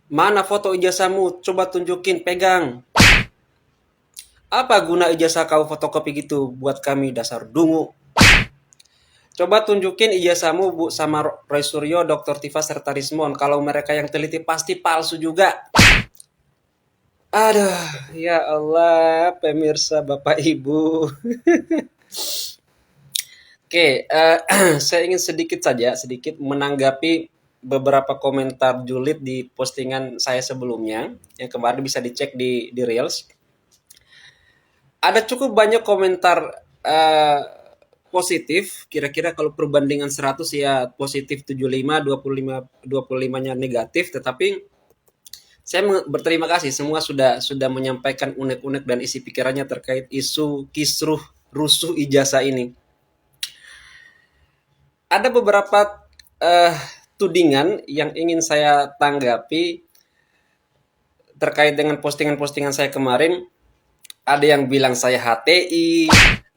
Mana foto ijazahmu? Coba tunjukin, pegang. Apa guna ijazah kau fotokopi gitu buat kami dasar dungu? Coba tunjukin ijazahmu Bu sama Roy Suryo, Dr. Tifa serta Rismon. Kalau mereka yang teliti pasti palsu juga. Aduh, ya Allah, pemirsa Bapak Ibu. Oke, saya ingin sedikit menanggapi beberapa komentar julid di postingan saya sebelumnya, yang kemarin bisa dicek di Reels. Ada cukup banyak komentar positif, kira-kira kalau perbandingan 100 ya positif 75, 25-nya negatif, tetapi saya berterima kasih semua sudah menyampaikan unek-unek dan isi pikirannya terkait isu kisruh rusuh ijazah ini. Ada beberapa tudingan yang ingin saya tanggapi terkait dengan postingan-postingan saya kemarin. Ada yang bilang saya HTI,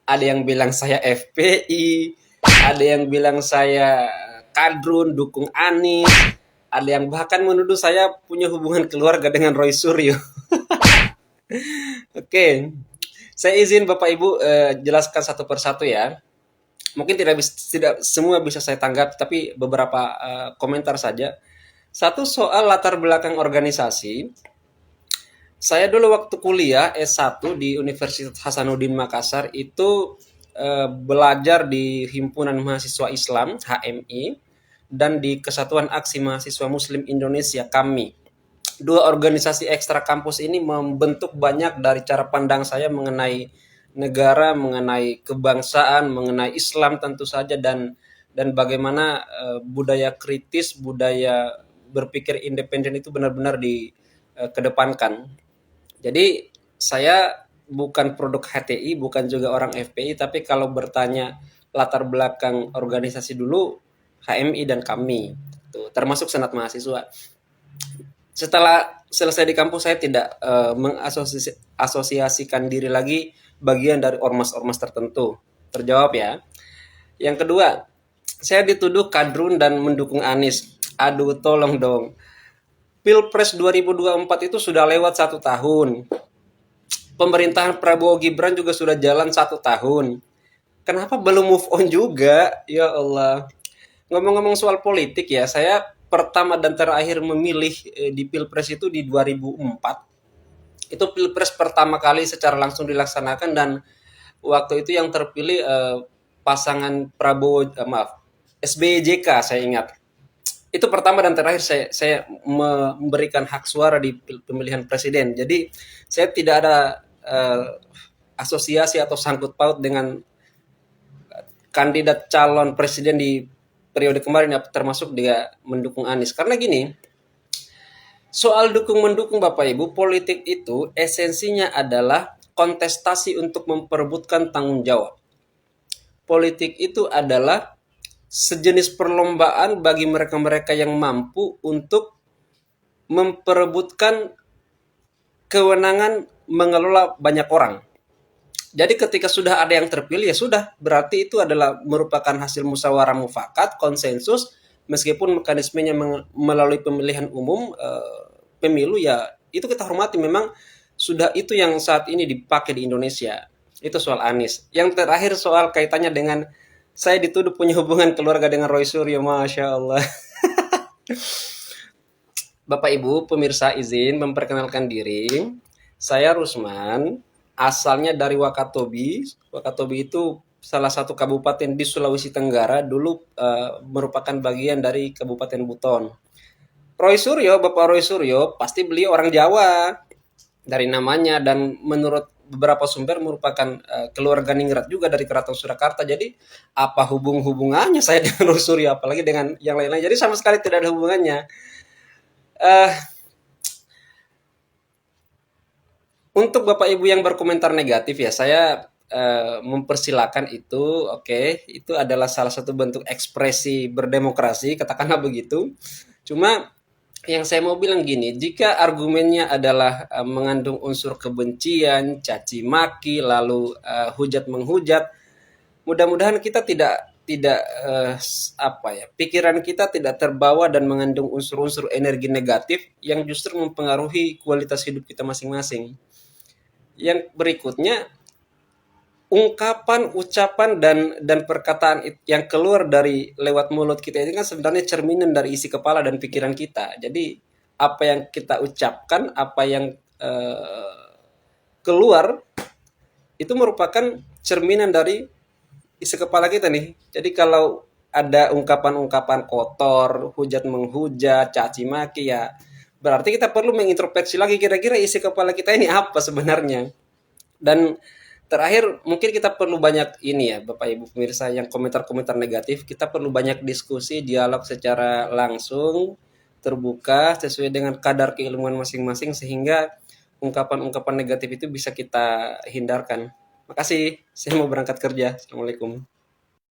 ada yang bilang saya FPI, ada yang bilang saya kadrun dukung Anies, ada yang bahkan menuduh saya punya hubungan keluarga dengan Roy Suryo. Oke, saya izin Bapak Ibu jelaskan satu persatu ya. Mungkin tidak semua bisa saya tanggap, tapi beberapa komentar saja. Satu soal latar belakang organisasi. Saya dulu waktu kuliah S1 di Universitas Hasanuddin Makassar itu belajar di Himpunan Mahasiswa Islam (HMI) dan di Kesatuan Aksi Mahasiswa Muslim Indonesia (KAMI). Dua organisasi ekstra kampus ini membentuk banyak dari cara pandang saya mengenai negara, mengenai kebangsaan, mengenai Islam tentu saja, dan bagaimana budaya kritis, budaya berpikir independen itu benar-benar dikedepankan. Jadi saya bukan produk HTI, bukan juga orang FPI, tapi kalau bertanya latar belakang organisasi dulu HMI dan kami, tuh, termasuk Senat Mahasiswa. Setelah selesai di kampus saya tidak mengasosiasikan diri lagi bagian dari ormas-ormas tertentu. Terjawab ya. Yang kedua, saya dituduh kadrun dan mendukung Anies. Aduh, tolong dong. Pilpres 2024 itu sudah lewat 1 tahun. Pemerintahan Prabowo Gibran juga sudah jalan 1 tahun. Kenapa belum move on juga? Ya Allah. Ngomong-ngomong soal politik ya, saya pertama dan terakhir memilih di Pilpres itu di 2004. Itu Pilpres pertama kali secara langsung dilaksanakan, dan waktu itu yang terpilih pasangan Prabowo, SBY JK saya ingat. Itu pertama dan terakhir saya memberikan hak suara di pemilihan presiden. Jadi saya tidak ada asosiasi atau sangkut paut dengan kandidat calon presiden di periode kemarin, termasuk dia mendukung Anies. Karena gini, soal dukung-mendukung Bapak Ibu, politik itu esensinya adalah kontestasi untuk memperebutkan tanggung jawab. Politik itu adalah sejenis perlombaan bagi mereka-mereka yang mampu untuk memperebutkan kewenangan mengelola banyak orang. Jadi ketika sudah ada yang terpilih, ya sudah, berarti itu adalah merupakan hasil musyawarah mufakat, konsensus, meskipun mekanismenya melalui pemilihan umum, pemilu, ya itu kita hormati, memang sudah itu yang saat ini dipakai di Indonesia. Itu soal Anies. Yang terakhir soal kaitannya dengan saya dituduh punya hubungan keluarga dengan Roy Suryo, Masya Allah. Bapak Ibu pemirsa, izin memperkenalkan diri. Saya Rusman, asalnya dari Wakatobi. Wakatobi itu salah satu kabupaten di Sulawesi Tenggara, dulu merupakan bagian dari Kabupaten Buton. Roy Suryo, Bapak Roy Suryo, pasti beliau orang Jawa dari namanya, dan menurut beberapa sumber merupakan keluarga ningrat juga dari Keraton Surakarta. Jadi apa hubungannya saya dengan Roy Suryo, apalagi dengan yang lain-lain? Jadi sama sekali tidak ada hubungannya. Uh, untuk Bapak Ibu yang berkomentar negatif ya, saya mempersilakan itu, oke, itu adalah salah satu bentuk ekspresi berdemokrasi, katakanlah begitu. Cuma yang saya mau bilang gini, jika argumennya adalah mengandung unsur kebencian, caci maki, lalu hujat menghujat, mudah-mudahan kita tidak pikiran kita tidak terbawa dan mengandung unsur-unsur energi negatif yang justru mempengaruhi kualitas hidup kita masing-masing. Yang berikutnya, ungkapan, ucapan dan perkataan yang keluar dari lewat mulut kita ini kan sebenarnya cerminan dari isi kepala dan pikiran kita. Jadi apa yang kita ucapkan, apa yang keluar itu merupakan cerminan dari isi kepala kita nih. Jadi kalau ada ungkapan-ungkapan kotor, hujat menghujat, caci maki, ya berarti kita perlu mengintrospeksi lagi kira-kira isi kepala kita ini apa sebenarnya. Dan terakhir mungkin kita perlu banyak ini ya Bapak Ibu pemirsa yang komentar-komentar negatif, kita perlu banyak diskusi, dialog secara langsung, terbuka sesuai dengan kadar keilmuan masing-masing sehingga ungkapan-ungkapan negatif itu bisa kita hindarkan. Makasih, saya mau berangkat kerja. Assalamualaikum.